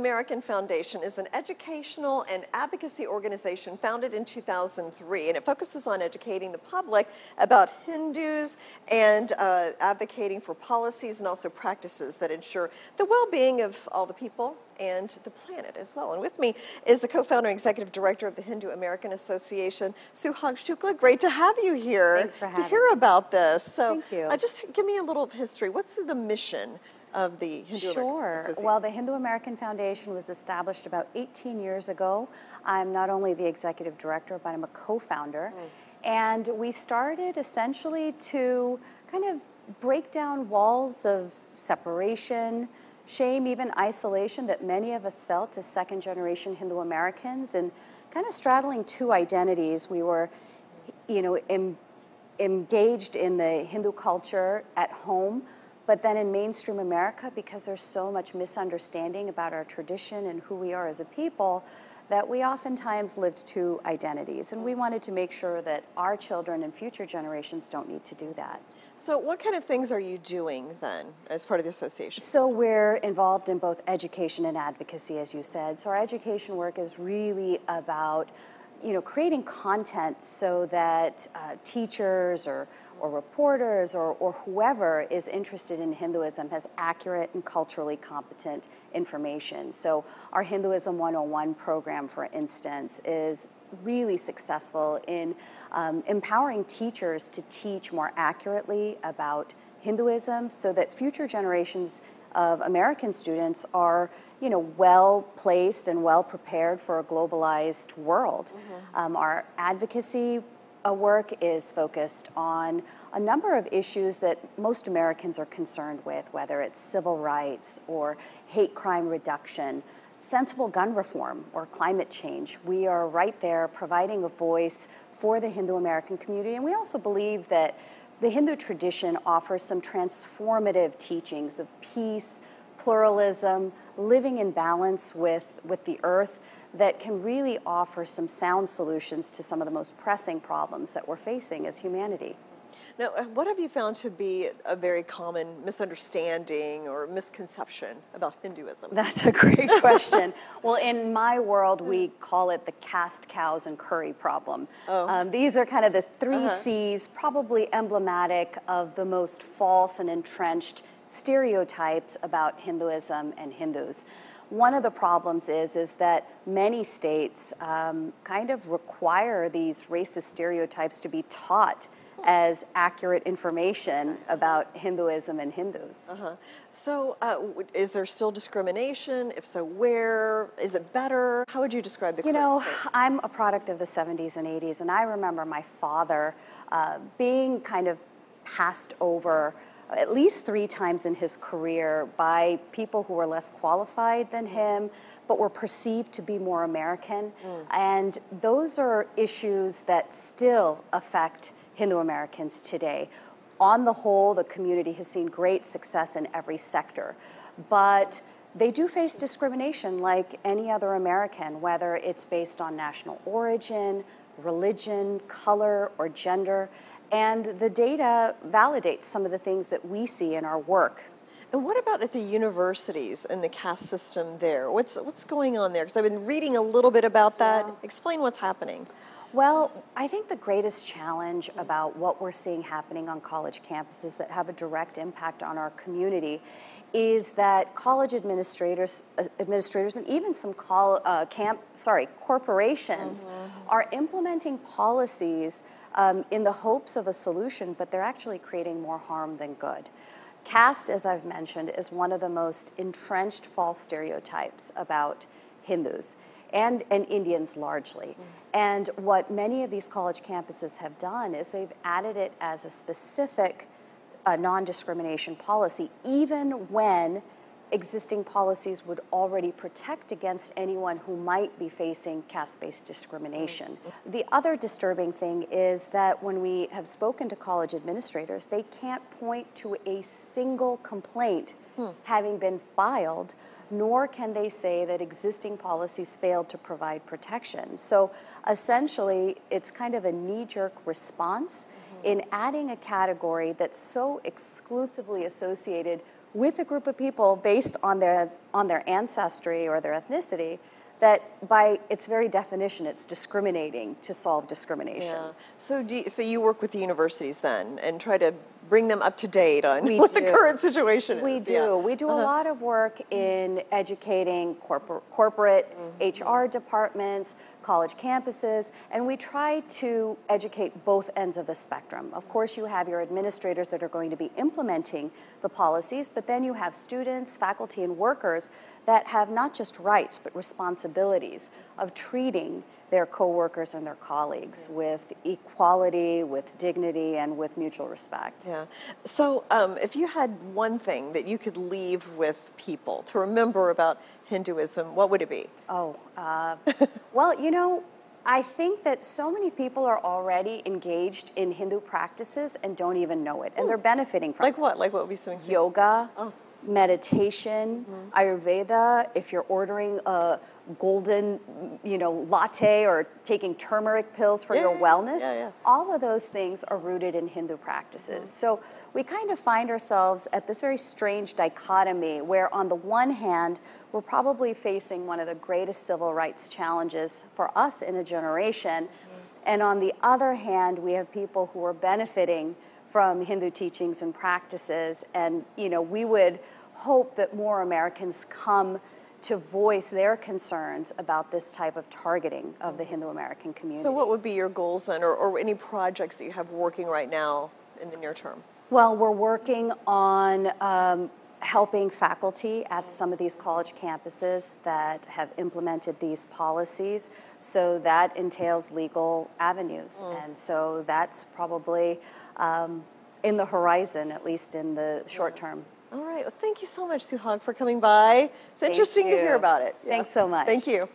American Foundation is an educational and advocacy organization founded in 2003, and it focuses on educating the public about Hindus and advocating for policies and also practices that ensure the well-being of all the people and the planet as well. And with me is the co-founder and executive director of the Hindu American Association, Suhag Shukla. Great to have you here. Thanks for having to hear me. about this. So, Thank you. Just give me a little history. What's the mission of the Hindu American Association? Well, the Hindu American Foundation was established about 18 years ago. I'm not only the executive director, but I'm a co-founder. And we started essentially to kind of break down walls of separation, shame, even isolation that many of us felt as second-generation Hindu Americans, and kind of straddling two identities. We were, engaged in the Hindu culture at home, but then in mainstream America, because there's so much misunderstanding about our tradition and who we are as a people, that we oftentimes lived two identities. And we wanted to make sure that our children and future generations don't need to do that. So what kind of things are you doing then as part of the association? So we're involved in both education and advocacy, as you said. So our education work is really about creating content so that teachers or reporters or whoever is interested in Hinduism has accurate and culturally competent information. So our Hinduism 101 program, for instance, is really successful in empowering teachers to teach more accurately about Hinduism so that future generations of American students are well placed and well prepared for a globalized world. Our advocacy work is focused on a number of issues that most Americans are concerned with, whether it's civil rights or hate crime reduction, sensible gun reform, or climate change. We are right there providing a voice for the Hindu American community, and we also believe that the Hindu tradition offers some transformative teachings of peace, pluralism, living in balance with the earth that can really offer some sound solutions to some of the most pressing problems that we're facing as humanity. Now, what have you found to be a very common misunderstanding or misconception about Hinduism? That's a great question. Well, in my world, we call it the caste cows and curry problem. These are kind of the three C's, probably emblematic of the most false and entrenched stereotypes about Hinduism and Hindus. One of the problems is that many states kind of require these racist stereotypes to be taught as accurate information about Hinduism and Hindus. So is there still discrimination? If so, where? Is it better? How would you describe the current state? I'm a product of the 70s and 80s, and I remember my father being kind of passed over at least 3 times in his career by people who were less qualified than him, but were perceived to be more American. And those are issues that still affect Hindu Americans today. On the whole, the community has seen great success in every sector, but they do face discrimination like any other American, whether it's based on national origin, religion, color, or gender. And the data validates some of the things that we see in our work. And what about at the universities and the caste system there? What's going on there? Because I've been reading a little bit about that. Explain what's happening. Well, I think the greatest challenge about what we're seeing happening on college campuses that have a direct impact on our community is that college administrators and even some corporations are implementing policies in the hopes of a solution, but they're actually creating more harm than good. Caste, as I've mentioned, is one of the most entrenched false stereotypes about Hindus and Indians largely. And what many of these college campuses have done is they've added it as a specific non-discrimination policy, even when existing policies would already protect against anyone who might be facing caste-based discrimination. The other disturbing thing is that when we have spoken to college administrators, they can't point to a single complaint having been filed, nor can they say that existing policies failed to provide protection. So essentially, it's kind of a knee-jerk response in adding a category that's so exclusively associated with a group of people based on their ancestry or their ethnicity, that by its very definition, it's discriminating to solve discrimination. Yeah. So you work with the universities then and try to bring them up to date on what the current situation is? We do. Yeah. We do a lot of work in educating corporate HR departments, college campuses, and we try to educate both ends of the spectrum. Of course, you have your administrators that are going to be implementing the policies, but then you have students, faculty, and workers that have not just rights, but responsibilities of treating their coworkers and their colleagues with equality, with dignity, and with mutual respect. Yeah. So if you had one thing that you could leave with people to remember about Hinduism, what would it be? Oh, well, you know, I think that so many people are already engaged in Hindu practices and don't even know it, and they're benefiting from it. Like what? Like what would be some examples? Yoga, meditation, Ayurveda, if you're ordering a golden, latte or taking turmeric pills for your wellness, all of those things are rooted in Hindu practices. So we kind of find ourselves at this very strange dichotomy where on the one hand, we're probably facing one of the greatest civil rights challenges for us in a generation, and on the other hand, we have people who are benefiting from Hindu teachings and practices, and we would hope that more Americans come to voice their concerns about this type of targeting of the Hindu American community. So what would be your goals then, or any projects that you have working right now in the near term? Well, we're working on helping faculty at some of these college campuses that have implemented these policies. So that entails legal avenues. And so that's probably in the horizon, at least in the short term. All right. Well, thank you so much, Suhag, for coming by. It's interesting to hear about it. Thanks so much. Thank you.